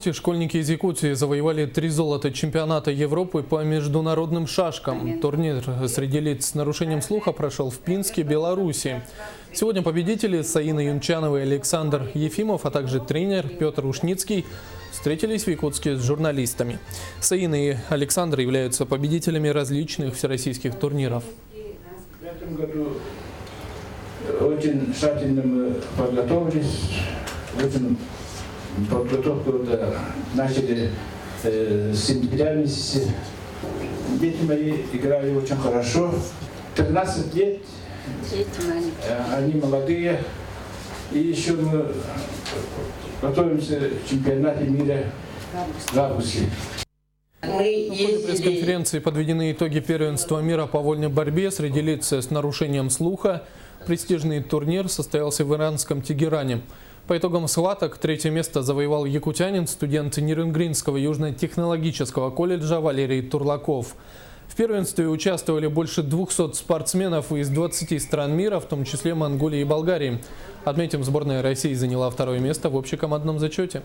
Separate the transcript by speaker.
Speaker 1: Школьники из Якутии завоевали 3 золота чемпионата Европы по международным шашкам. Турнир среди лиц с нарушением слуха прошел в Пинске, Беларуси. Сегодня победители Саина Юнчанова и Александр Ефимов, а также тренер Петр Ушницкий встретились в Якутске с журналистами. Саина и Александр являются победителями различных всероссийских турниров.
Speaker 2: В этом году очень тщательно мы подготовились, подготовку начали с сентября месяца. Дети мои играли очень хорошо. 13 лет, они молодые. И еще мы готовимся к чемпионату мира в августе.
Speaker 1: В ходе пресс-конференции подведены итоги первенства мира по вольной борьбе среди лиц с нарушением слуха. Престижный турнир состоялся в иранском Тегеране. По итогам схваток третье место завоевал якутянин, студент Ниренгринского южно-технологического колледжа Валерий Турлаков. В первенстве участвовали больше 200 спортсменов из 20 стран мира, в том числе Монголии и Болгарии. Отметим, сборная России заняла второе место в общекомандном зачете.